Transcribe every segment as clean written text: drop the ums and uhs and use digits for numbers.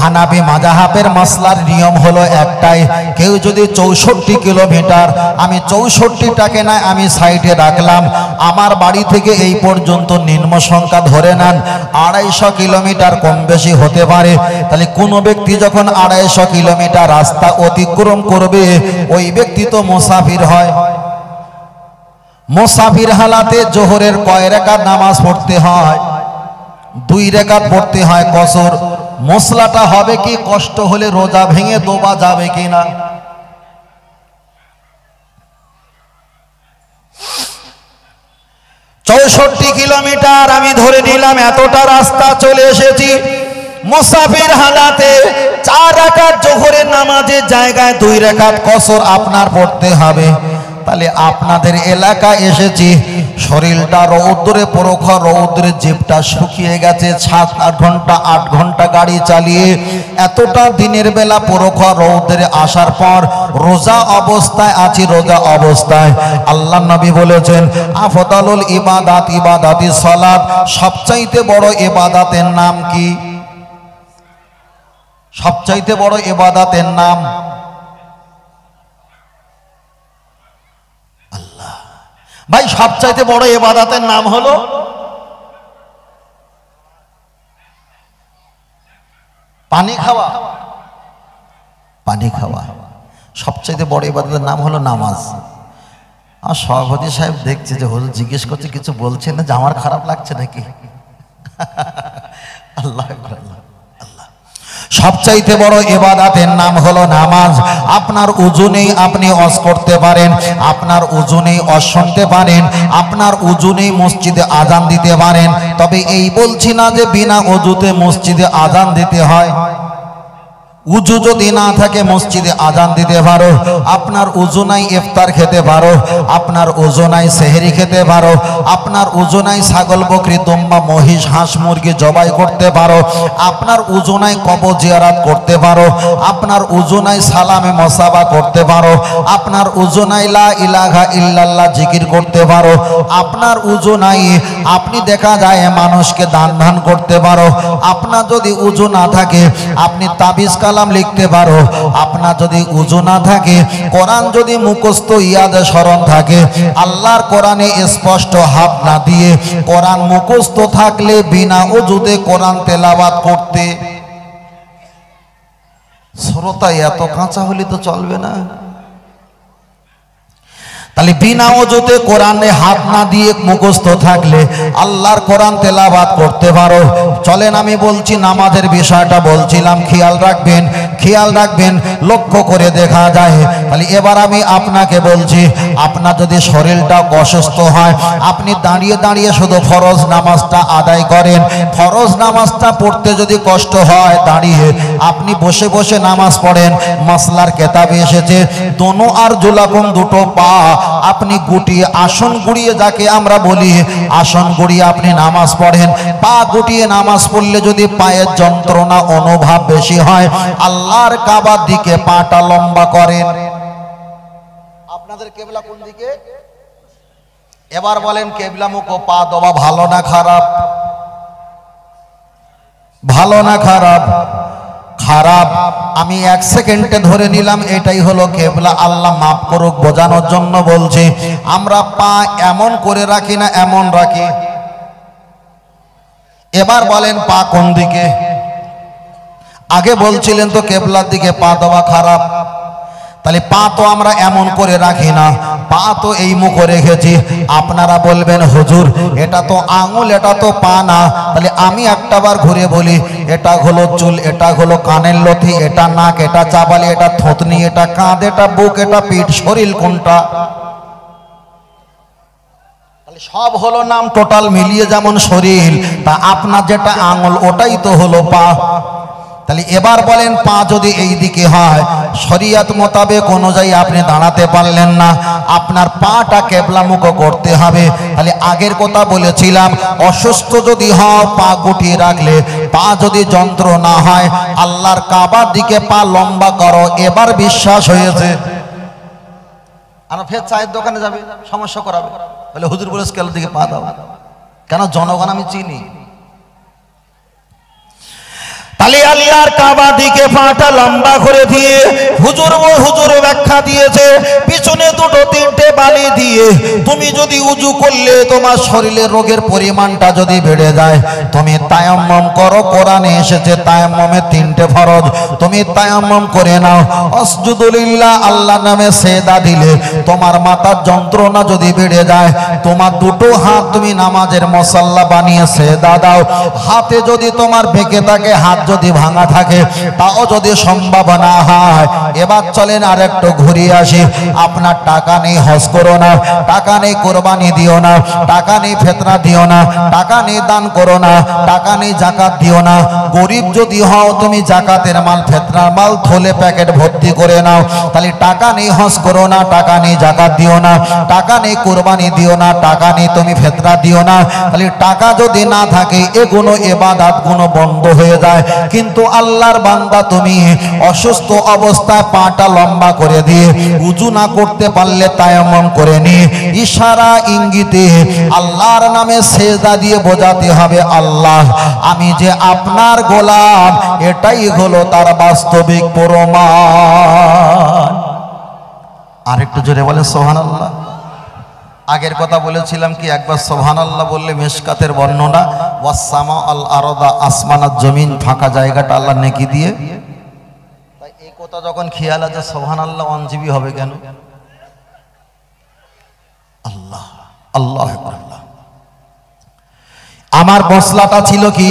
হানাফি মাযহাবের মাসলার নিয়ম হলো একটাই, কেউ যদি 64 কিলোমিটার, আমি 64টাকে না আমি সাইডে রাখলাম, আমার বাড়ি থেকে এই পর্যন্ত নিম্ন সংখ্যা ধরে নেন 250 কিলোমিটার কম বেশি হতে পারে। তাহলে কোনো ব্যক্তি যখন 250 কিলোমিটার রাস্তা অতিক্রম করবে, ওই ব্যক্তি তো মুসাফির হয়। মুসাফির হালাতে জোহরের কয় রাকাত নামাজ পড়তে হয়? 2 রাকাত পড়তে হয় কসর। মশলাটা হবে কি, কষ্ট হলে রোজা ভেঙে দোবা যাবে কিনা? চৌষট্টি কিলোমিটার আমি ধরে নিলাম, এতটা রাস্তা চলে এসেছি। মুসাফির হালাতে 4 রাকাত জোহরের নামাজের জায়গায় 2 রাকাত কসর আপনার পড়তে হবে। তাহলে আপনাদের এলাকায় এসেছি, শরীরটা রৌদ্রে প্রখর রৌদ্রে, জিভটা শুকিয়ে গেছে, 7-8 ঘন্টা 8 ঘন্টা গাড়ি চালিয়ে এতটা দিনের বেলা প্রখর রৌদ্রে আসার পর রোজা অবস্থায় আছি। রোজা অবস্থায় আল্লাহ নবী বলেছেন, আফদালুল ইবাদাত ইবাদাতি সালাত, সবচাইতে বড় ইবাদতের নাম কি? সবচাইতে বড় ইবাদতের নাম আল্লাহ। ভাই, সবচাইতে বড় ইবাদতের নাম হলো পানি খাওয়া। পানি খাওয়া সবচাইতে বড় ইবাদতের নাম হলো নামাজ। আর সভাপতি সাহেব দেখছে যে হুজুর জিজ্ঞেস করছে, কিছু বলছে না, যে আমার খারাপ লাগছে নাকি? আল্লাহ আল্লাহ। সবচাইতে বড় ইবাদতের নাম হলো নামাজ। আপনার ওজনেই আপনি ওয়াজ করতে পারেন, আপনার ওজনেই ওয়াজ শুনতে পারেন, আপনার ওজনেই মসজিদে আজান দিতে পারেন। তবে এই বলছি না যে বিনা ওযুতে মসজিদে আজান দিতে হয়। উজু যদি না থাকে মসজিদে আজান দিতে পারো, আপনার উজু নাই ইফতার খেতে পারো, আপনার উজু নাই সেহরি খেতে পারো, আপনার উজু নাই ছাগল বকরি দুম্বা মহিষ হাঁস মুরগি জবাই করতে পারো, আপনার উজু নাই কবর জিয়ারত করতে পারো, আপনার উজু নাই সালামে মুসাফা করতে পারো, আপনার উজু নাই লা ইলাহা ইল্লাল্লাহ জিকির করতে পারো, আপনার উজু নাই আপনি দেখা যায় মানুষকে দান করতে পারো। আপনার যদি উজু না থাকে আপনি তাবিজ লিখতে পারো। আপনার যদি উজু না থাকে, কোরআন যদি মুখস্থ ইয়াদে স্মরণ থাকে, আল্লাহর কোরআনে স্পষ্ট হাত না দিয়ে কোরআন মুখস্থ থাকলে বিনা উজুতে কোরআন তেলাওয়াত করতে। শ্রোতা এত কাঁচা হলে তো চলবে না। তাহলে বিনা ওযুতে কোরআনে হাত না দিয়ে মুখস্থ থাকলে আল্লাহর কোরআন তেলাওয়াত করতে পারো। চলেন আমি বলছি নামাজের বিষয়টা বলছিলাম, খেয়াল রাখবেন, খেয়াল রাখবেন, লক্ষ্য করে দেখা যায়। তাহলে এবার আমি আপনাকে বলছি, আপনার যদি শরীরটা অসুস্থ হয়, আপনি দাঁড়িয়ে দাঁড়িয়ে শুধু ফরজ নামাজটা আদায় করেন। ফরজ নামাজটা পড়তে যদি কষ্ট হয়, দাঁড়িয়ে আপনি বসে বসে নামাজ পড়েন। মাসলার কেতাবে এসেছে, দোনো আর জুলাকুম, দুটো পা আপনি গুটিয়ে, আসন গুড়িয়ে যাকে আমরা বলি, আসন গুড়িয়ে আপনি নামাজ পড়েন। পা গুটিয়ে নামাজ পড়লে যদি পায়ের যন্ত্রণা অনুভব বেশি হয়, আল্লাহর কাবার দিকে পাটা লম্বা করেন। আপনাদের কিবলা কোন দিকে? এবার বলেন, কিবলামুখ পা দেওয়া ভালো না খারাপ? ভালো না খারাপ? খারাপ। আমি 1 সেকেন্ডে ধরে নিলাম এটাই হলো কিবলা। আল্লাহ মাফ করুক, বোঝানোর জন্য বলছি। আমরা পা এমন করে রাখি না এমন রাখি? এবার বলেন পা কোন দিকে? আগে বলছিলেন তো কিবলার দিকে পা দেওয়া খারাপ। তাহলে পা তো আমরা এমন করে রাখি না, পা তো এই মুখে রেখেছি। আপনারা বলবেন হুজুর এটা তো আঙুল, এটা তো পা না। তাহলে আমি একটাবার ঘুরে বলি, এটা হলো চুল, এটা হলো কানের লথি, এটা নাক, এটা চাবালি, এটা থুতনি, এটা কাঁধ, এটা বুক, এটা পিঠ। শরীর কোনটা? সব হলো নাম, টোটাল মিলিয়ে যেমন শরীর, তা আপনার যেটা আঙুল ওটাই তো হলো পা। তাহলে এবার বলেন, পা যদি এই দিকে হয়, শরিয়ত মোতাবেক অনুযায়ী আপনি দাঁড়াতে পারলেন না, আপনার পাটা কিবলামুখ করতে হবে। তাহলে আগের কথা বলেছিলাম, অসুস্থ যদি হও পা গুটিয়ে রাখলে, পা যদি যন্ত্র না হয় আল্লাহর কাবার দিকে পা লম্বা করো। এবার বিশ্বাস হয়েছে? আর ফের চায়ের দোকানে যাবে, সমস্যা করাবে, বলে হুজুর বলে স্কেলের দিকে পা দাও। কেন? জনগণ আমি চিনি। তাহলে আল্লাহর কাবা দিকে পাটা লম্বা করে দিয়ে হুজুর ব্যাখ্যা দিয়েছে, পিছনে দুটো তিনটে বালি দিয়ে তুমি যদি উজু করলে তোমার শরীরের রোগের পরিমাণটা যদি বেড়ে যায়, তুমি তায়াম্মুম করো। কোরআনে এসেছে তায়াম্মুমে তিনটে ফরজ, তুমি তায়াম্মুম করে নাও। আসজুদু লিল্লাহ, আল্লাহর নামে সেজদা দিলে তোমার মাথার যন্ত্রণা যদি বেড়ে যায়, তোমার দুটো হাত তুমি নামাজের মুসাল্লা বানিয়ে সেজদা দাও। হাতে যদি তোমার বেঁকে থাকে, হাত যদি ভাঙা থাকে, তাও যদি সম্ভব না হয়, এবার চলেন আর একটু ঘুরিয়ে আসি। আপনার টাকা নেই, হজ করো না। টাকা নেই, কোরবানি দিও না। টাকা নেই, ফিতরা দিও না। টাকা নেই, দান করো না। টাকা নেই, যাকাত দিও না। গরিব যদি হও, তুমি যাকাতের মাল, ফিতরার মাল থলে প্যাকেট ভর্তি করে নাও। তাহলে টাকা নেই, হজ করো না। টাকা নেই, যাকাত দিও না। টাকা নেই, কোরবানি দিও না। টাকা নেই, তুমি ফিতরা দিও না। তাহলে টাকা যদি না থাকে, এগুলো ইবাদত গুলো বন্ধ হয়ে যায়। কিন্তু আল্লাহর বান্দা, তুমি অসুস্থ অবস্থায় পাটা লম্বা করে দিয়ে উজু না করতে পারলে তায়াম্মুম করে নিয়ে ইশারা ইঙ্গিতে আল্লাহর নামে সেজদা দিয়ে বোঝাতে হবে, আল্লাহ আমি যে আপনার গোলাম। এটাই হলো তার বাস্তবিক প্রমাণ। আর একটু জোরে বলে সুবহানাল্লাহ। আগের কথা বলেছিলাম কি, একবার সুবহানাল্লাহ বললে মিশকাতের বর্ণনা, ওয়াসসামা আল আরদা, আসমান আর জমিন, ফাঁকা জায়গাটা আল্লাহ নেকি দিয়ে। তাই এই কথা যখন খেয়াল আছে, সুবহানাল্লাহ ওয়াজিবই হবে কেন? আল্লাহ আল্লাহ আল্লাহ। আমার মশলাটা ছিল কি,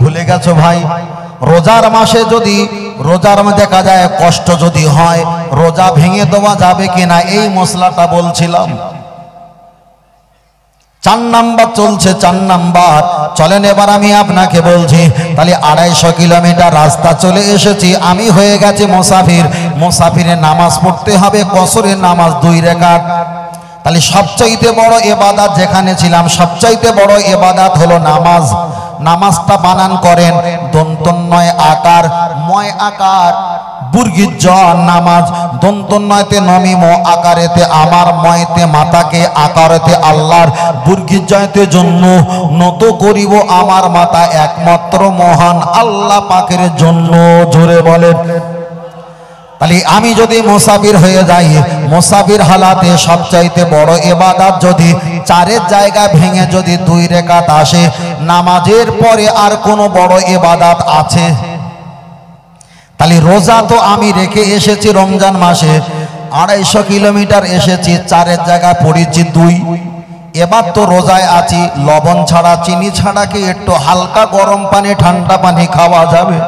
ভুলে গেছো ভাই? রোজার মাসে যদি রোজার মধ্যে দেখা যায় কষ্ট যদি হয়, রোজা ভেঙে দেওয়া যাবে কিনা, এই মশলাটা বলছিলাম। 4 নাম্বার চলছে, 4 নাম্বার। চলেন এবার আমি আপনাকে বলছি। তাহলে 250 কিলোমিটার রাস্তা চলে এসেছি, আমি হয়ে গেছি মুসাফির। মুসাফিরের নামাজ পড়তে হবে, কসরের নামাজ 2 রাকাত। তাহলে সবচাইতে বড় ইবাদত যেখানে ছিলাম, সবচাইতে বড় ইবাদত হলো নামাজ। নামাজটা বানান করেন দন্তন্নয় আকার, ময় আকার, বুর্গির জ নামাজ। দন্তন্নয়তে নমিম আকারেতে আমার, ময়তে মাতাকে, আকারেতে আল্লাহর, বুর্গির জয়তে জন্য নত করিব আমার মাতা একমাত্র মহান আল্লাহ পাকের জন্য। জোরে বলেন। তাহলে আমি যদি মুসাফির হয়ে যাই, মুসাফির হালাতে সবচাইতে বড় ইবাদত যদি 4 জায়গা ভেঙে যদি 2 রাকাত আসে, নামাজের পরে আর কোনো বড় ইবাদত আছে? তাহলে রোজা তো আমি রেখে এসেছি রমজান মাসে, 250 কিলোমিটার এসেছি, 4 জায়গায় পড়েছি 2। এবার তো রোজায় আছি, লবণ ছাড়া, চিনি ছাড়া কি একটু হালকা গরম পানি, ঠান্ডা পানি খাওয়া যাবে?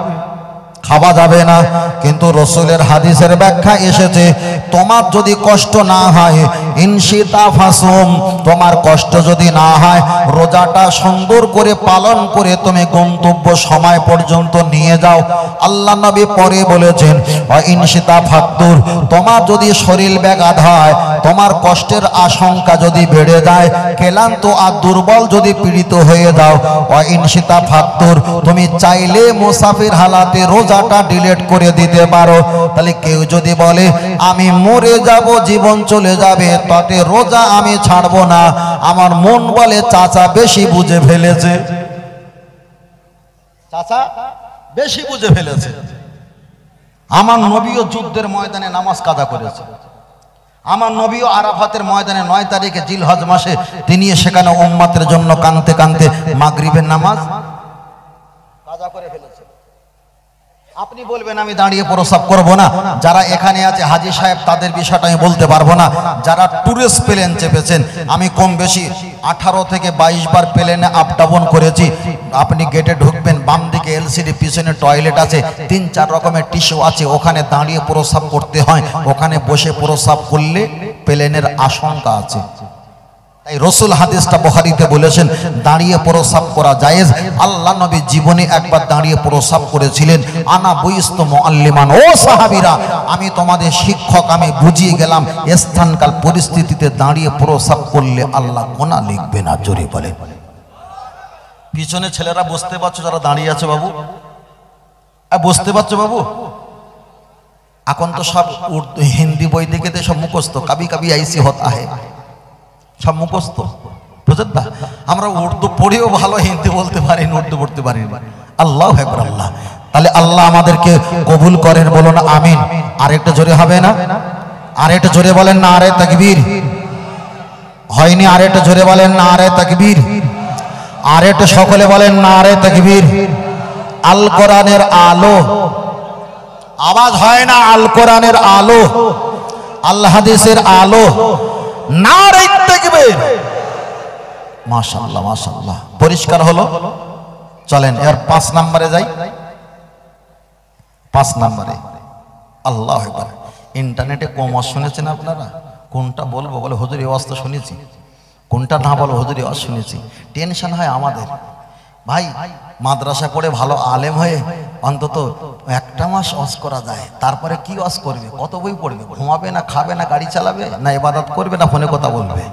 খাওয়া যাবে না। কিন্তু রসুলের হাদিসের ব্যাখ্যা এসেছে, তোমার যদি কষ্ট না হয়, ইনশিতা ফাসুম, তোমার কষ্ট যদি না হয়, রোজাটা সুন্দর করে পালন করে তুমি গন্তব্য সময় পর্যন্ত নিয়ে যাও। আল্লাহ নবী পরে বলেছেন, ইনশিতা ফাক্তুর, তোমার যদি শরীর ব্যাঘাত হয়, তোমার কষ্টের আশঙ্কা যদি বেড়ে যায়, ক্লান্ত আর দুর্বল যদি পীড়িত হয়ে যাও, ইনশিতা ফাক্তুর, তুমি চাইলে মুসাফির হালাতে রোজাটা ডিলিট করে দিতে পারো। তাহলে কেউ যদি বলে আমি মরে যাব, জীবন চলে যাবে, তাতে রোজা আমি ছাড়বো না, আমার মন বলে চাচা বেশি বুঝে ফেলেছে। চাচা বেশি বুঝে ফেলেছে। আমার নবীও যুদ্ধের ময়দানে নামাজ কাজা করেছে। আমার নবীও আরাফাতের ময়দানে 9 তারিখে জিলহজ মাসে তিনি সেখানে উম্মতের জন্য কাঁদতে কাঁদতে মাগরিবের নামাজ কাজা করে ফেলেছে। আপনি বলবেন আমি দাঁড়িয়ে প্রস্রাব করব না, যারা এখানে আছে হাজী সাহেব তাদের বিষয়টা আমি বলতে পারবো না। যারা টুরিস্ট প্লেন চেপেছেন, আমি কম বেশি 18 থেকে 22 বার প্লেনে আপ ডাউন করেছি। আপনি গেটে ঢুকবেন, বাম দিকে এলসিডি, পিছনে টয়লেট আছে, 3-4 রকমের টিস্যু আছে, ওখানে দাঁড়িয়ে প্রস্রাব করতে হয়। ওখানে বসে প্রস্রাব করলে প্লেনের আশঙ্কা আছে। তাই রসুল হাদিসটা বুখারীতে বলেছেন দাঁড়িয়ে প্রস্রাব করা জায়েজ। আল্লাহ নবী জীবনে একবার দাঁড়িয়ে প্রস্রাব করেছিলেন। আনা বুইস্তু মুআল্লিমান, ও সাহাবীরা আমি তোমাদের শিক্ষক, আমি বুঝিয়ে গেলাম স্থানকাল পরিস্থিতিতে দাঁড়িয়ে প্রস্রাব করলে আল্লাহ গুনাহ লিখবে না। জোরে বলে। পিছনে ছেলেরা বুঝতে পারছো, যারা দাঁড়িয়ে আছে বাবু, বুঝতে পারছো বাবু? এখন তো সব উর্দু হিন্দি বই দেখে সব মুখস্থ, কবি কবি আইসি হতা है, সব মুখস্থ, বুঝলেন না? আমরা উর্দু পড়েও ভালো হিন্দি বলতে পারি, উর্দু পড়তে পারি। আল্লাহু আকবার। আল্লাহ তাহলে আল্লাহ আমাদেরকে কবুল করেন, বলুন আমিন। আর একটু জোরে হবে না? আর একটু জোরে বলেন নারে তাকবীর। হয়নি? আর একটু জোরে বলেন নারে তাকবীর। আর একটু সকলে বলেন নারে তাকবীর। আল কোরআনের আলো, আওয়াজ হয় না? আল কোরআনের আলো, আল্লাহ হাদিসের আলো, নারে তাকবীর। মাশাআল্লাহ মাশাআল্লাহ, পরিষ্কার হলো। চলেন এর 5 নম্বরে যাই। 5 নম্বরে আল্লাহু আকবার। ইন্টারনেটে কম শুনেছেন আপনারা? কোনটা বলবো? বলে হুজুর এই ওয়াজ তো শুনেছি, কোনটা না বলো হুজুর এই ওয়াজ শুনেছি। টেনশন হয় আমাদের। ভাই মাদ্রাসা পড়ে ভালো আলেম হয়ে অন্তত 1টা মাস ওয়াজ করা যায়, তারপরে কি ওয়াজ করবে? কত বই পড়বে? ঘুমাবে না, খাবে না, গাড়ি চালাবে না, ইবাদত করবে না, ফোনে কথা বলবে?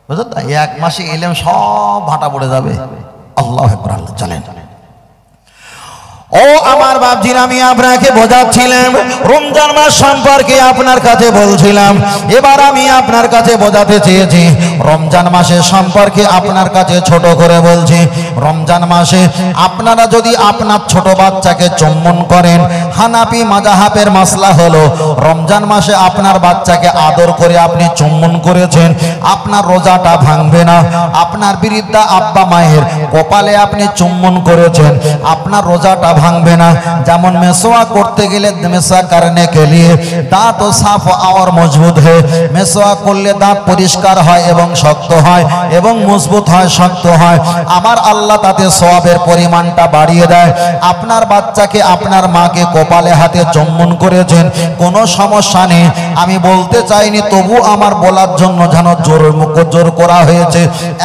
বুঝলেন? 1 মাসে এলেম সব ভাটা পড়ে যাবে। আল্লাহু আকবার। আল্লাহ চলেন। ও আমার বাপজির, আমি আপনাকে বোঝাচ্ছিলাম রমজান মাস সম্পর্কে আপনার কাছে বলছিলাম। এবার আমি আপনার কাছে বোঝাতে চেয়েছি রমজান মাসের সম্পর্কে আপনার কাছে ছোট করে বলছি। রমজান মাসে আপনারা যদি আপনার ছোট বাচ্চাকে চুম্বন করেন, হানাফি মাযহাবের মাসলা হলো রমজান মাসে আপনার বাচ্চাকে আদর করে আপনি চুম্বন করেছেন, আপনার রোজাটা ভাঙবে না। আপনার বৃদ্ধা আব্বা মায়ের কপালে আপনি চুম্বন করেছেন, আপনার রোজাটা ভাঙবে না। যেমন মেসওয়াক করতে গেলে মেসওয়াক করনে কে লিয়ে দাঁত সাফ और মজবুত হয়। মেসওয়াক করলে দাঁত পরিষ্কার হয় এবং শক্ত হয় এবং মজবুত হয়, শক্ত হয়। আমার আল্লাহ তাতে সওয়াবের পরিমাণটা বাড়িয়ে দেয়। আপনার বাচ্চাকে আপনার মাকে কপালে হাতে চুম্বন করেছেন, কোনো সমস্যা নেই। আমি বলতে চাইনি, তবু আমার বলার জন্য যেন জোর করা হয়েছে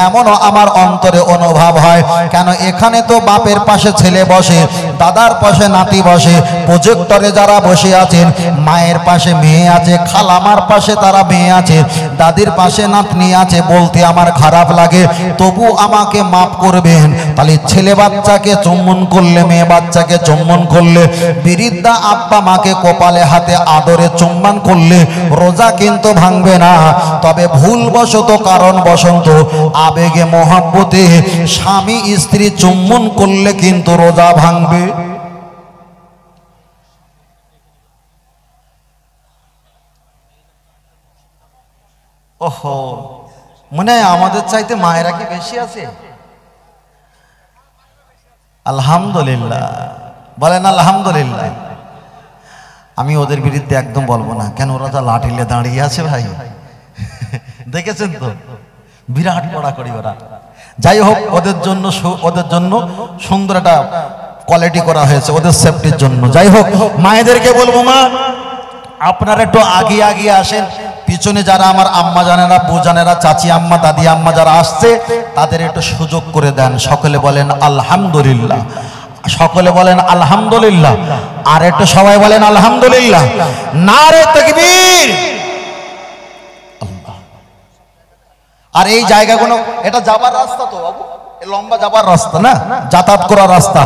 এমনও আমার অন্তরে অনুভব হয়। কেন এখানে তো বাপের পাশে ছেলে বসে, দাদার পাশে নাতি বসে, প্রজেক্টরে যারা বসে আছেন মায়ের পাশে মেয়ে আছে, খালামার পাশে তারা মেয়ে আছে, দাদির পাশে নাতনি আছে। বলতে আমার খারাপ লাগে, তবু আমাকে মাফ করবেন। তাহলে ছেলে বাচ্চাকে চুম্বন করলে, মেয়ে বাচ্চাকে চুম্বন করলে, বৃদ্ধা আব্বা মাকে কপালে হাতে আদরে চুম্বন করলে রোজা কিন্তু ভাঙবে না। তবে ভুলবশত, কারণ বশত, আবেগে মহব্বতে স্বামী স্ত্রী চুম্বন করলে কিন্তু রোজা ভাঙবে। ওহো, মনে হয় আমাদের চাইতে মায়েরা কি বেশি আছে? আলহামদুলিল্লাহ বলেন আলহামদুলিল্লাহ। আমি ওদের বিরুদ্ধে একদম বলবো না, কেন ওরা যা লাঠিলে দাঁড়িয়ে আছে ভাই, দেখেছেন তো বিরাট কড়াকড়ি ওরা। যাই হোক, ওদের জন্য সুন্দর একটা কোয়ালিটি করা হয়েছে ওদের সেফটির জন্য। যাই হোক, মায়েদেরকে বলবো, মা আপনারা একটু আগিয়ে আগিয়ে আসেন। পিছনে যারা আমার আম্মা জানেরা, বউ জানেরা, চাচি আম্মা, দাদি আম্মা যারা আসছে তাদের একটু সুযোগ করে দেন। সকলে বলেন আলহামদুলিল্লাহ, সকলে বলেন আলহামদুলিল্লাহ। আর একটু সবাই বলেন আলহামদুলিল্লাহ। নারে তাকবীর। আর এই জায়গাগুলো, এটা যাবার রাস্তা তো বাবু, লম্বা যাবার রাস্তা না, যাতায়াত করার রাস্তা।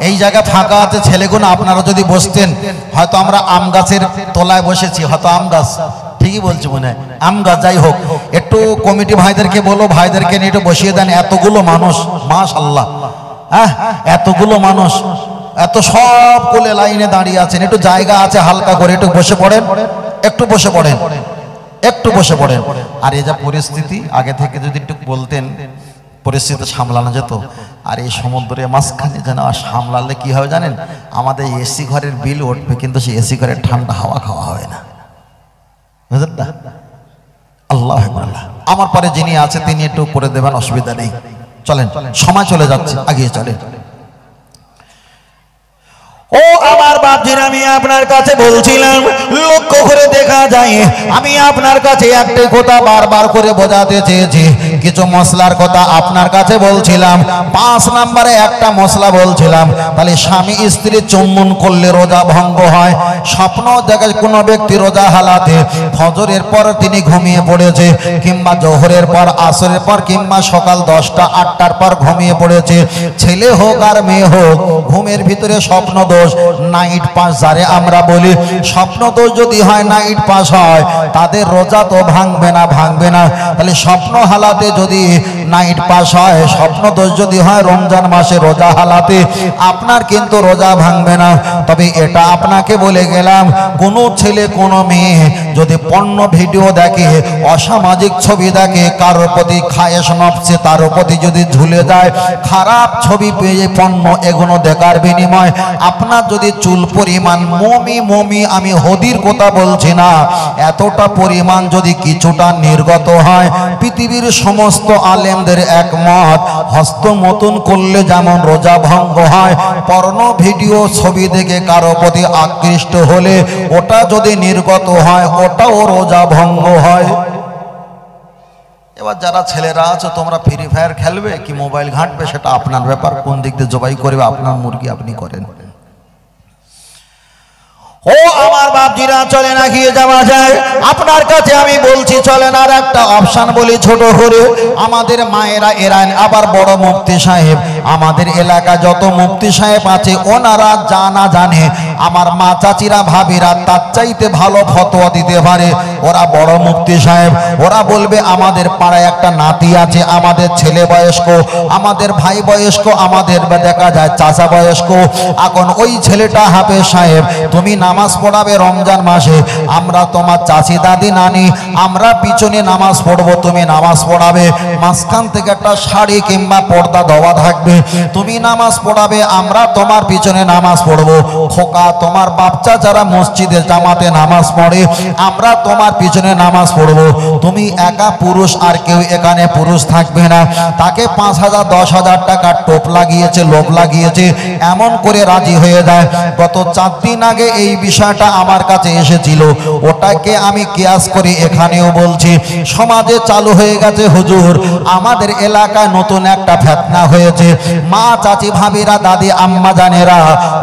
এই জায়গা ফাঁকা আছে, ছেলেগুলো আপনারা যদি বসতেন, হয়তো আমরা আম গাছের তলায় বসেছি, হয়তো আম গাছ, ঠিকই বলছি মনে হয় আম গাছ। যাই হোক, একটু কমিটি ভাইদেরকে বলো, ভাইদেরকে নিয়ে একটু বসিয়ে দেন। এতগুলো মানুষ, মাশাআল্লাহ, হ্যাঁ এতগুলো মানুষ, এত সব কোলে লাইনে দাঁড়িয়ে আছেন। একটু জায়গা আছে হালকা করে, একটু বসে পড়েন, একটু বসে পড়েন, একটু বসে পড়েন। আর এই যা পরিস্থিতি, আগে থেকে যদি একটু বলতেন পরিস্থিতি সামলানো যেত। আর এই সমুদ্রের মাঝখানে যেন সামলালে কি হবে জানেন? আমাদের এসি ঘরের বিল উঠবে, কিন্তু সেই এসি ঘরের ঠান্ডা হাওয়া খাওয়া হবে না, বুঝলেন না? আল্লাহ আল্লাহ। আমার পরে যিনি আছে তিনি একটু করে দেবেন, অসুবিধা নেই। চলেন, সময় চলে যাচ্ছে, আগিয়ে চলেন। ও আমার বাপজির, আমি আপনার কাছে বলছিলাম, লক্ষ্য করে দেখা যায় আমি আপনার কাছে একটা কথা বারবার করে বোঝাতে চেয়েছি। কিছু মশলার কথা আপনার কাছে বলছিলাম। 5 নম্বরে একটা মশলা বলছিলাম। তাহলে স্বামী স্ত্রী চুম্বন করলে রোজা ভঙ্গ হয়। স্বপ্ন দেখে কোনো ব্যক্তি রোজা হালাতে ফজরের পর তিনি ঘুমিয়ে পড়েছে, কিংবা জোহরের পর, আসরের পর, কিংবা সকাল 10টা 8টার পর ঘুমিয়ে পড়েছে, ছেলে হোক আর মেয়ে হোক, ঘুমের ভিতরে স্বপ্ন দোষ, নাইট পাস যারে আমরা বলি, স্বপ্ন দোষ যদি হয়, নাইট পাস হয়, তাদের রোজা তো ভাঙবে না, ভাঙবে না। তাহলে স্বপ্ন হালাতে যদি নাইট পাস হয়, স্বপ্নদোষ যদি হয় রমজান মাসে রোজা হালাতে, আপনার কিন্তু রোজা ভাঙবে না। তবে এটা আপনাকে বলে গেলাম, কোনো ছেলে কোনো মেয়ে যদি পর্ন ভিডিও দেখে, অসামাজিক ছবি দেখে, কারোর প্রতি খায়েশ নফসে তার প্রতি যদি ঝুলে যায়, খারাপ ছবি পেয়ে পণ্য এগুলো দেখার বিনিময় আপনার যদি চুল পরিমাণ মমি আমি হদির কথা বলছি না, এতটা পরিমাণ যদি কিছুটা নির্গত হয়, পৃথিবীর সমস্ত আলেমদের একমত, হস্তমতন করলে যেমন রোজা ভঙ্গ হয়, পর্ন ভিডিও ছবি দেখে কারো প্রতি আকৃষ্ট হলে ওটা যদি নির্গত হয়, ওটাও রোজা ভঙ্গ হয়। এবার যারা ছেলেরা আছো, তোমরা ফ্রি ফায়ার খেলবে কি মোবাইল ঘাঁটবে সেটা আপনার ব্যাপার, কোন দিক দিয়ে জবাই করবে আপনার মুরগি আপনি করেন। ও আমার বাপজিরা, চলে না গিয়ে যাওয়া যায়? আপনার কাছে আমি বলছি চলেন আর একটা অপশন বলি ছোট করে। আমাদের মায়েরা এরা আবার বড় মুফতি সাহেব, আমাদের এলাকা যত মুফতি সাহেব আছে ওনারা জানা জানে আমার মা চাচিরা ভাবিরা তার চাইতে ভালো ফতোয়া দিতে পারে। ওরা বড় মুফতি সাহেব, ওরা বলবে আমাদের পাড়ায় একটা নাতি আছে, আমাদের ছেলে বয়স্ক, আমাদের ভাই বয়স্ক, আমাদের দেখা যায় চাচা বয়স্ক। এখন ওই ছেলেটা হাফেজ সাহেব, তুমি নামাজ পড়াবে রমজান মাসে, আমরা তোমার চাচি দাদি নানি আমরা পিছনে নামাজ পড়বো, তুমি নামাজ পড়াবে, মাঝখান থেকে একটা শাড়ি কিংবা পর্দা দেওয়া থাকবে, তুমি নামাজ পড়াবে, আমরা তোমার পিছনে নামাজ পড়বো। খোকা, তোমার বাচ্চা যারা মসজিদে জামাতে নামাজ পড়ে, আমরা তোমার পিছনে নামাজ পড়বো। তুমি একা পুরুষ, আর কেউ এখানে পুরুষ থাকবে না। তাকে 5,000 10,000 টাকার টোপ লাগিয়েছে, লোভ লাগিয়েছে, এমন করে রাজি হয়ে যায়। গত 4 দিন আগে এই বিষয়টা আমার কাছে এসেছিল, ওটাকে আমি কিয়াস করি এখানেও বলছি। সমাজে চালু হয়ে গেছে হুজুর, আমাদের এলাকায় নতুন একটা ফিতনা হয়েছে। মা চাচি ভাবিরা দাদি আম্মা জানেরা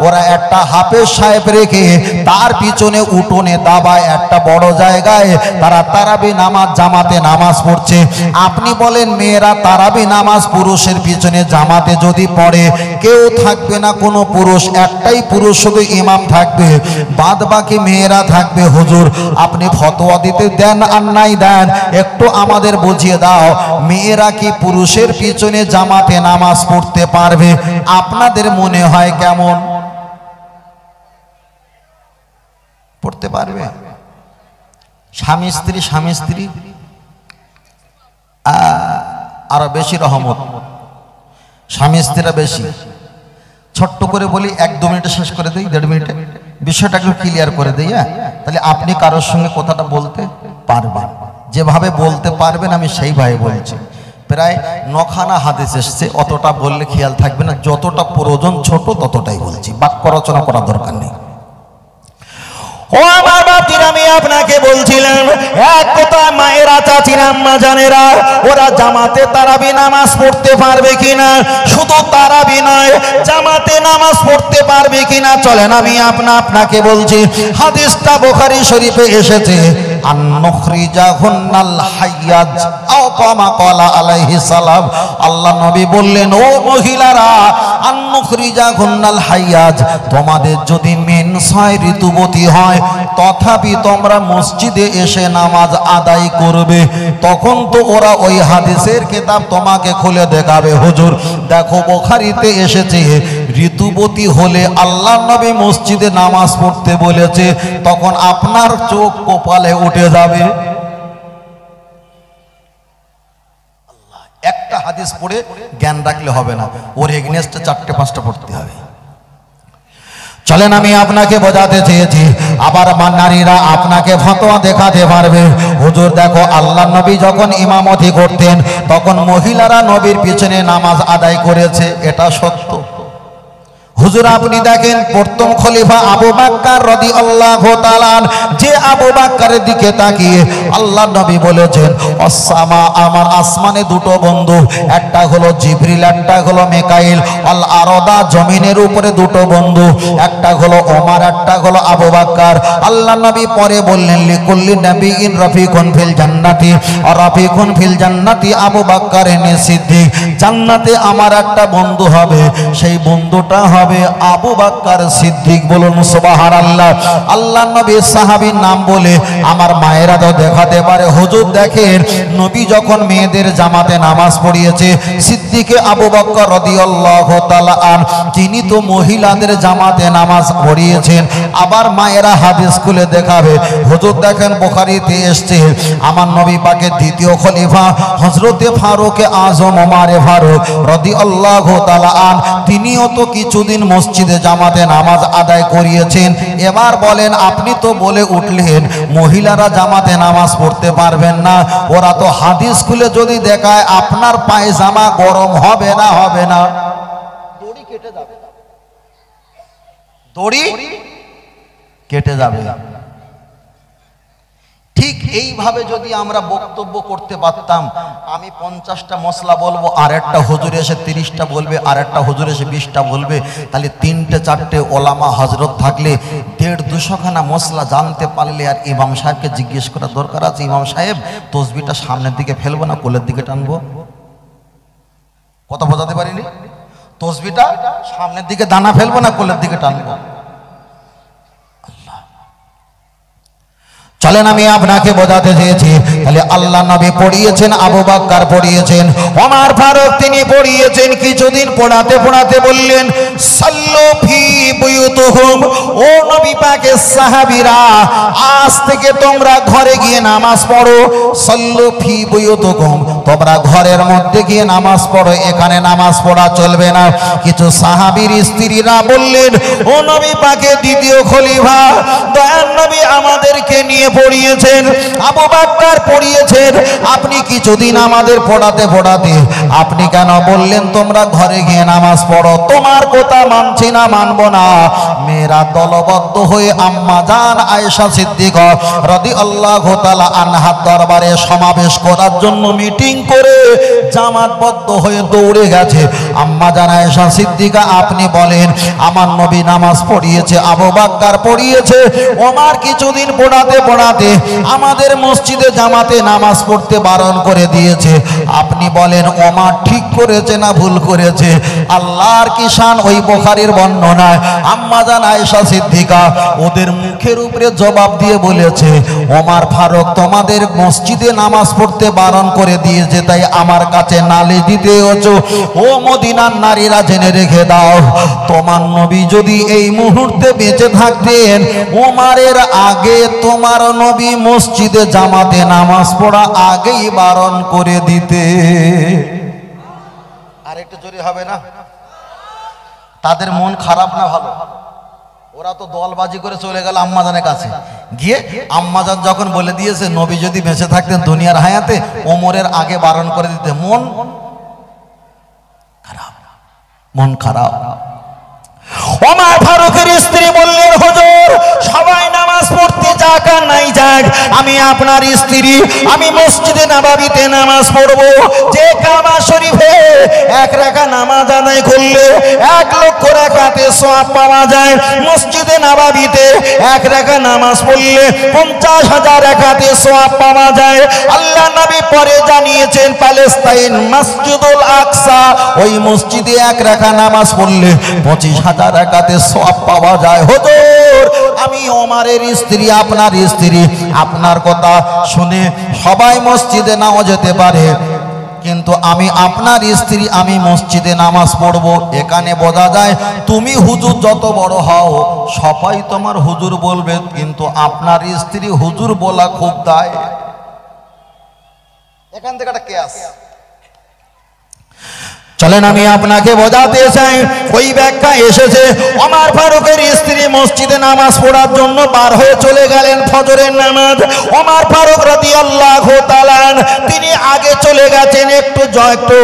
ওরা একটা হাফেজ সাহেব রেখে তার পিছনে উঠোনে দাবায় একটা বড় জায়গায় তারা তারাবি নামাজ জামাতে নামাজ পড়ছে। আপনি বলেন মেয়েরা তারাবি নামাজ পুরুষের পিছনে জামাতে যদি পড়ে, কেউ থাকবে না কোনো পুরুষ, একটাই পুরুষ শুধু ইমাম থাকবে, বাদ বাকি মেয়েরা থাকবে। হুজুর আপনি ফতোয়া দিতে দেন আর নাই দেন, একটু আমাদের বুঝিয়ে দাও, মেয়েরা কি পুরুষের পিছনে জামাতে নামাজ পড়তে পারবে? আপনাদের মনে হয় কেমন? পড়তে পারবে? স্বামী স্ত্রী আরো বেশি রহমত, স্বামী স্ত্রীরা বেশি। ছোট্ট করে বলি, 1-2 মিনিটে শেষ করে দিই, 1.5 মিনিটে বিষয়টা একটু ক্লিয়ার করে দিই। তাহলে আপনি কারোর সঙ্গে কথাটা বলতে পারবেন, যেভাবে বলতে পারবেন আমি সেইভাবে বলছি। প্রায় 9খানা হাদিস এসছে, অতটা বললে খেয়াল থাকবে না, যতটা প্রয়োজন ছোট ততটাই বলছি, বাক্য রচনা করার দরকার নেই। ও আমার বাপজিরা, আমি আপনাকে বলছিলাম এক কথা, মায়েরা চাচিরা আম্মা জানেরা ওরা জামাতে তারাবি নামাজ পড়তে পারবে কিনা? শুধু তারাবি নয়, জামাতে নামাজ পড়তে পারবে কিনা? চলেন আমি আপনাকে বলছি। হাদিসটা বুখারী শরীফে এসেছে, আন-নুখরিজাহুন্নাল হাইয়াজ আও কামা ক্বালা আলাইহিস সালাম। আল্লাহ নবী বললেন, ও মহিলারা, আন-নুখরিজাহুন্নাল হাইয়াজ, তোমাদের যদি মেন্স হয়, ঋতুবতী হয়, তথাপি তোমরা মসজিদে এসে নামাজ আদায় করবে। তখন তো ওরা ওই হাদিসের কিতাব তোমাকে খুলে দেখাবে, হুজুর দেখো বুখারীতে এসেছে ঋতুবতী হলে আল্লাহ নবী মসজিদে নামাজ পড়তে বলেছে। তখন আপনার চোখ কপালে উঠে যাবে। একটা হাদিস পড়ে জ্ঞান রাখলে হবে না, ওর এগনেস্টে 4-5টা পড়তে হবে। চলেন আমি আপনাকে বোঝাতে চেয়েছি, আবার নারীরা আপনাকে ফতোয়া দেখাতে পারবে। হুজুর দেখো, আল্লাহ নবী যখন ইমামতি করতেন তখন মহিলারা নবীর পিছনে নামাজ আদায় করেছে, এটা সত্য। হুজুর আপনি দেখেন প্রথম খলিফা আবু বকর রাদিয়াল্লাহু তাআলা, যে আবু বকরের দিকে তাকিয়ে আল্লাহ নবী বলেছেন, আসসামা, আমার আসমানে 2টো বন্ধু, একটা হলো জিবরিল, একটা হলো মিকাইল, আল আরদা, জমিনের উপরে 2টো বন্ধু, একটা হলো ওমর, একটা হলো আবু বকর। আল্লাহ নবী পরে বললেন, লিকুল্লি নবিয়িন রাফিকুন ফিল জান্নাতি আর রাফিকুন ফিল জান্নাতি আবু বকরিন সিদ্দিক। জান্নাতে আমার একটা বন্ধু হবে, সেই বন্ধুটা হবে হবে আবু বকর সিদ্দিক। বলুন সুবহানাল্লাহ। আল্লাহ নবী সাহাবীর নাম বলে আমার মায়েরা তো দেখাতে পারে। হুজুর দেখেন, নবী যখন মেয়েদের জামাতে নামাজ পড়িয়েছে, সিদ্দিকে আবু বকর রাদিয়াল্লাহু তাআলা আন তিনি তো মহিলাদের জামাতে নামাজ পড়িয়েছেন। আবার মায়েরা হাদিস খুলে দেখাবে। হুজুর দেখেন বুখারীতে এসেছে, আমার নবী পাকের দ্বিতীয় খলিফা হযরতে ফারুক আযম ওমর ফারুক রাদিয়াল্লাহু তাআলা আন তিনিও তো কিছুদিন মসজিদে জামাতে নামাজ আদায় করিয়েছেন। এবার বলেন, আপনি তো বলে উঠলেন মহিলারা জামাতে নামাজ পড়তে পারবেন না। ওরা তো হাদিস খুলে যদি দেখায় আপনার পায়জামা গরম হবে না? হবে না? দড়ি কেটে যাবে, দড়ি কেটে যাবে। ঠিক এইভাবে যদি আমরা বক্তব্য করতে পারতাম, আমি 50টা মশলা বলবো, আর একটা হুজুর এসে 30টা বলবে, আর একটা হুজুর এসে 20টা বলবে, তাহলে 3-4টে ওলামা হজরত থাকলে 150-200 খানা মশলা জানতে পারলে আর ইমাম সাহেবকে জিজ্ঞেস করার দরকার আছে, ইমাম সাহেব তসবিটা সামনের দিকে ফেলবো না কোলের দিকে টানবো? কথা বোঝাতে পারিনি? তসবিটা সামনের দিকে দানা ফেলবো না কোলের দিকে টানবো? চলেন আমি আপনাকে বোঝাতে চেয়েছি। তাহলে আল্লাহ নবী পড়িয়েছেন, আবু বকর পড়িয়েছেন, ওমর ফারুক তিনি পড়িয়েছেন। কিছুদিন পড়াতে পড়াতে বললেন, সাল্লু ফি বুয়ুতুহুম, ও নবী পাকের সাহাবীরা আজ থেকে তোমরা ঘরে গিয়ে নামাজ পড়ো। সাল্লু ফি বুয়ুতুকুম, তোমরা ঘরের মধ্যে গিয়ে নামাজ পড়ো, এখানে নামাজ পড়া চলবে না। কিছু সাহাবীর স্ত্রীরা বললেন, ও নবী পাকের দ্বিতীয় খলিফা দয়ার নবী আমাদেরকে নিয়ে পড়িয়েছেন, আবু বকর পড়িয়েছেন, আপনি কিছুদিন আমাদের পড়াতে পড়াতে আপনি কেন বললেন তোমরা ঘরে গিয়ে নামাজ পড়ো? তোমার কথা মানছি না, মানবো না। মেয়েরা দলবদ্ধ হয়ে আম্মা জান আয়েশা সিদ্দিকা রাদিয়াল্লাহু তাআলা আনহার দরবারে সমাবেশ করার জন্য মিটিং করে জামাতবদ্ধ হয়ে দৌড়ে গেছে। আম্মা জান আয়েশা সিদ্দিকা আপনি বলেন, আমার নবী নামাজ পড়িয়েছে, আবু বকর পড়িয়েছে, ওমর কিছুদিন পড়াতে পড়াতে আমাদের মসজিদে জামাতে নামাজ পড়তে বারণ করে দিয়েছে। আপনি বলেন ওমর ঠিক করেছে না ভুল করেছে? আল্লাহর কি শান, ওই বুখারীর বর্ণনায় আম্মা জান আয়েশা সিদ্দিকা ওদের মুখের উপরে জবাব দিয়ে বলেছে, ওমর ফারুক তোমাদের মসজিদে নামাজ পড়তে বারণ করে দিয়েছে, তাই আমার কাছে নালিশ দিতে হচ্ছে। ও মদিনার নারীরা জেনে রেখে দাও, তোমার নবী যদি এই মুহূর্তে বেঁচে থাকতেন, ওমরের আগে তোমার নবী মসজিদে জামাতে নামাজ পড়া আগেই বারণ করে দিতে। আর একটু জোরে হবে না? তাদের মন খারাপ না ভালো? ওরা তো দলবাজি করে চলে গেল আম্মাজানের কাছে গিয়ে। আম্মাজান যখন বলে দিয়েছে নবী যদি বেঁচে থাকতেন দুনিয়ার হায়াতে ওমরের আগে বারণ করে দিতে, মন খারাপ, মন খারাপ। ওমর ফারুকের স্ত্রী বললেন, হুজুর সবাই নামাজ পড়তে যাক আর নাই যাক, আমি আপনার স্ত্রী, আমি মসজিদে নববীতে নামাজ পড়ব। যে কাবা শরীফে 1 রাকাত নামাজ আদায় করলে 1 লক্ষ রাকাতে সওয়াব পাওয়া যায়, মসজিদে নববীতে 1 রাকাত নামাজ পড়লে 50,000 রাকাতে সওয়াব পাওয়া যায়। আল্লাহ নবী পরে জানিয়েছেন প্যালেস্তাইন মসজিদুল আকসা, ওই মসজিদে 1 রাকাত নামাজ পড়লে 25,000 রাকাতে সওয়াব পাওয়া যায়। হুজুর আমি ওমরের স্ত্রী, আপনার স্ত্রী, আপনার কথা শুনে সবাই মসজিদে নাও যেতে পারে, কিন্তু আমি আপনার স্ত্রী, আমি মসজিদে নামাজ পড়ব। এখানে বোঝা যায় তুমি হুজুর যত বড় হও সবাই তোমার হুজুর বলবে, কিন্তু আপনার স্ত্রী হুজুর বলা খুব দায়। এখান থেকে একটা কেয়াস। চলেন আমি আপনাকে বোঝাতে চাই, ওই ব্যাখ্যা এসেছে। ওমর ফারুকের স্ত্রী মসজিদে নামাজ পড়ার জন্য বার হয়ে চলে গেলেন ফজরের নামাজ। ওমর ফারুক রাদিয়াল্লাহু তাআলা তিনি আগে চলে গেছেন, একটু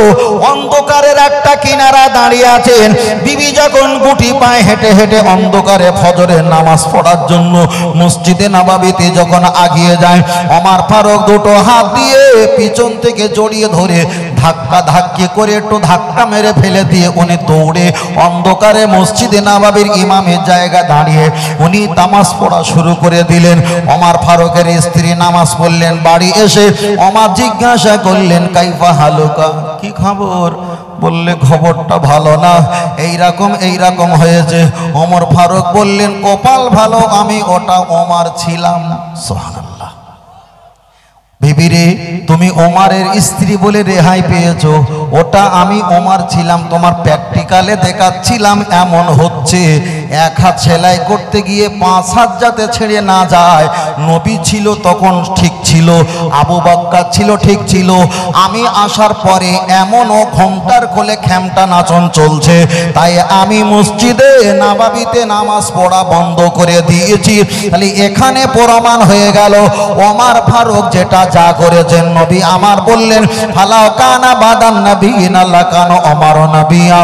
অন্ধকারের একটা কিনারা দাঁড়িয়ে আছেন। বিবি যখন গুটি পায়ে হেঁটে হেঁটে অন্ধকারে ফজরের নামাজ পড়ার জন্য মসজিদে নববীতে যখন আগিয়ে যায়, ওমর ফারুক দুটো হাত দিয়ে পিছন থেকে জড়িয়ে ধরে ধাক্কা ধাক্কি করে একটু ধাক্কা মেরে ফেলে দিয়ে উনি দৌড়ে অন্ধকারে মসজিদে নববীর ইমামের জায়গা দাঁড়িয়ে উনি নামাজ পড়া শুরু করে দিলেন। ওমর ফারুকের স্ত্রী নামাজ পড়লেন। বাড়ি এসে ওমর জিজ্ঞাসা করলেন, কাইফা হালুকা, কি খবর? বললে খবরটা ভালো না, এইরকম হয়েছে। ওমর ফারুক বললেন কপাল ভালো আমি ওটা ওমর ছিলাম। সুবহানাল্লাহ। বিবিরে তুমি ওমরের স্ত্রী বলে রেহাই পেয়েছো, ওটা আমি ওমর ছিলাম, তোমার প্র্যাকটিক্যালে দেখাচ্ছিলাম। এমন হচ্ছে এক হাত সেলাই করতে গিয়ে 5 হাত যাতে ছেড়ে না যায়। নবী ছিল তখন ঠিক ছিল, আবু বকর ছিল ঠিক ছিল, আমি আসার পরে এমনও ঘন্টার কোলে খ্যামটা নাচন চলছে, তাই আমি মসজিদে নববীতে নামাজ পড়া বন্ধ করে দিয়েছি। তাহলে এখানে প্রমাণ হয়ে গেল ওমর ফারুক যেটা যা করেছেন নবী আমার বললেন ফালাও কানা বাদান নবিয়িন লাকানা ওমর নবিয়া,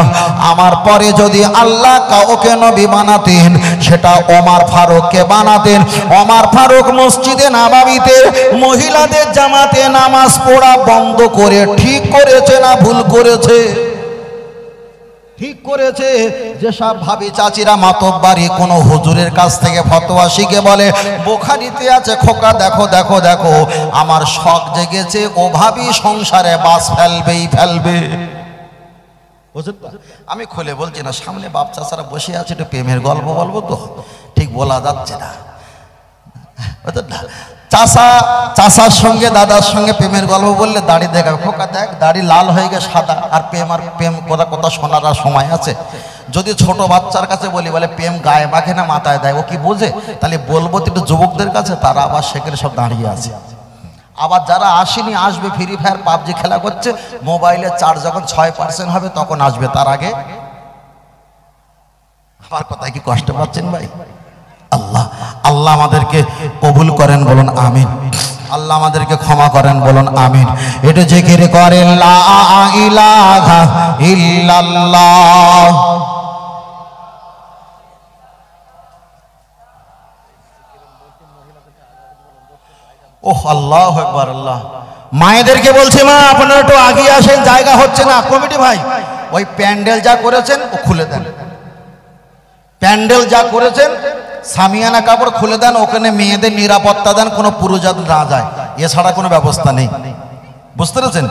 আমার পরে যদি আল্লাহ কাউকে নবী বানাতেন সেটা ওমর ফারুককে বানাতেন। ওমর ফারুক মসজিদে নববীতে মহিলাদের জামাতে নামাজ পড়া বন্ধ করে ঠিক করেছে না ভুল করেছে? ঠিক করেছে। যেসব ভাবি চাচিরা মাতব্বারি কোন হুজুরের কাছ থেকে ফতোয়া শিখে বলে বুখারীতে আছে, খোকা দেখো দেখো দেখো, আমার শখ জেগেছে, ও ভাবি সংসারে বাস ফেলবেই ফেলবে। আমি খুলে বলছি না, সামনে বাপ চাচারা বসে আছে, একটু প্রেমের গল্প বলবো তো ঠিক বলা যাচ্ছে না। চাচার সঙ্গে দাদার সঙ্গে প্রেমের গল্প বললে দাড়ি দেখাবে, খোকা দেখ দাড়ি লাল হয়ে গেছে সাদা, আর প্রেম কথা শোনার আর সময় আছে? যদি ছোট বাচ্চার কাছে বলি বলে প্রেম গায়ে মাখে না মাথায় দেয়, ও কি বোঝে? তাহলে বলবো তো একটু যুবকদের কাছে, তারা আবার সেখানে সব দাঁড়িয়ে আছে। আবার যারা আসেনি আসবে, ফ্রি ফায়ার পাবজি খেলা করছে, মোবাইলে চার্জ যখন 6% হবে তখন আসবে, তার আগে। আমার কথায় কি কষ্ট পাচ্ছেন ভাই? আল্লাহ আল্লাহ আমাদেরকে কবুল করেন, বলুন আমিন। আল্লাহ আমাদেরকে ক্ষমা করেন, বলুন আমিন। এটা জিকির করেন লা ইলাহা ইল্লাল্লাহ। ওহ আল্লাহু আকবার। আল্লাহ মায়েদেরকে বলছি মা আপনারা একটু আগিয়ে আসেন, জায়গা হচ্ছে না। কমিটি ভাই ওই প্যান্ডেল যা করেছেন ও খুলে দেন, প্যান্ডেল যা করেছেন সামিয়ানা কাপড় খুলে দেন, ওখানে মেয়েদের নিরাপত্তা দেন, কোনো পুরুষ যাতে না যায়, এছাড়া কোনো ব্যবস্থা নেই। বুঝতে পেরেছেন?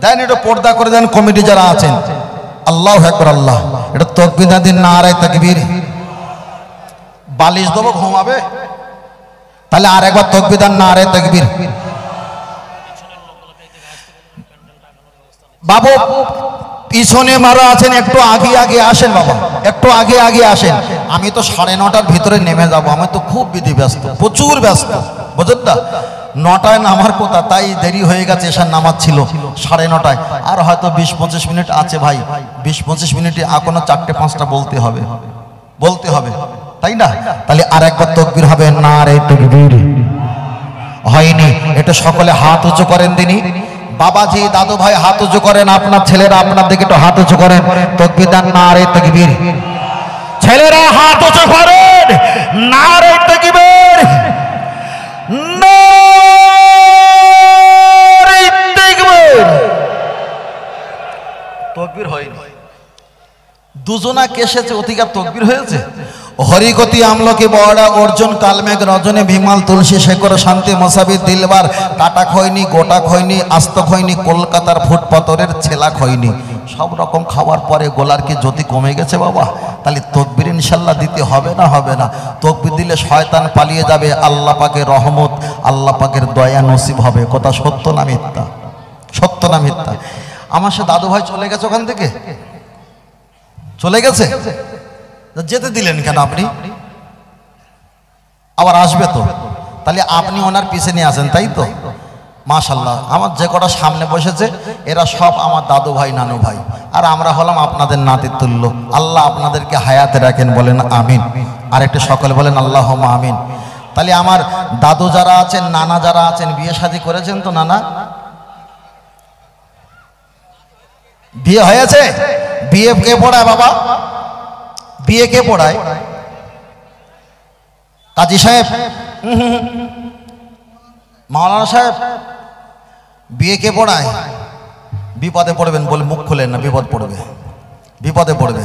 দেন একটু পর্দা করে দেন কমিটি যারা আছেন। আল্লাহু আকবার। আল্লাহ এটা তাকবীর দিন, নারে তাকবীর। বালিশ দেবো ঘুমাবে, তাহলে আর একবার তাকবীর দেন, নারে তাকবীর। বাবু পিছনে মারা আছেন, একটু আগে আগে আসেন বাবা, একটু আগে আগে আসেন। আমি তো 9:30টার ভিতরে নেমে যাব, আমি তো খুব বিধি ব্যস্ত, প্রচুর ব্যস্ত, বুঝলেন না? 9টায় নামার কথা, তাই দেরি হয়ে গেছে। এসার নামাজ ছিল 9:30টায়, আর হয়তো 20-25 মিনিট আছে ভাই। 20-25 মিনিটে এখনো 4টে-5টা বলতে হবে, বলতে হবে, তাই না? তাহলে আর একবার তাকবীর হবে, নারে তাকবীর। হয়নি, এটা সকলে হাত উঁচু করেন দিনই। বাবাজি দাদু ভাই হাত উঁচু করেন, আপনার ছেলেরা আপনার দিকে একটু হাত উঁচু করেন, তাকবীর দেন, নারে তাকবীর। ছেলেরা হাত উঁচু করেন, নারে তাকবীর, নারে তাকবীর। তাকবীর হয়নি, দুজনা কেসেছে, অধিকার তাকবীর হয়েছে। হরিকতি আমলকি বড়া অর্জুন কালমেঘ রজনী ভিমাল তুলসী শেখর শান্তি মোসাবির দিলবার কাটা খয়নি গোটা খয়নি আস্ত খয়নি কলকাতার ফুটপাতরের ছেলা খয়নি। সব রকম খাওয়ার পরে গোলার কি জ্যোতি কমে গেছে বাবা? তাহলে তাকবীর ইনশাল্লাহ দিতে হবে না? হবে না? তাকবীর দিলে শয়তান পালিয়ে যাবে, আল্লাহ পাকের রহমত আল্লাহ পাকের দয়া নসিব হবে। কথা সত্য না মিথ্যা? সত্য না মিথ্যা? আমার সে দাদু ভাই চলে গেছে ওখান থেকে, চলে গেছে, যেতে দিলেন কেন আপনি? আবার আসবে তো, তাহলে আপনি ওনার পিছে নিয়ে আসেন, তাই তো? মাশাআল্লাহ, আমার যে কটা সামনে বসেছে এরা সব আমার দাদু ভাই নানু ভাই, আর আমরা হলাম আপনাদের নাতির তুল্য। আল্লাহ আপনাদেরকে হায়াতে রাখেন, বলেন আমিন। আর একটু সকলে বলেন আল্লাহুম্মা আমিন। তাহলে আমার দাদু যারা আছেন, নানা যারা আছেন, বিয়ে শাদী করেছেন তো? নানা বিয়ে হয়েছে? বিয়ে কে পড়ায় বাবা? বিয়ে কে পড়ায়? কাজী সাহেব, মাওলানা সাহেব? বিয়ে কে পড়ায়? বিপদে পড়বেন বলে মুখ খুলেন না, বিপদ পড়বে, বিপদে পড়বে।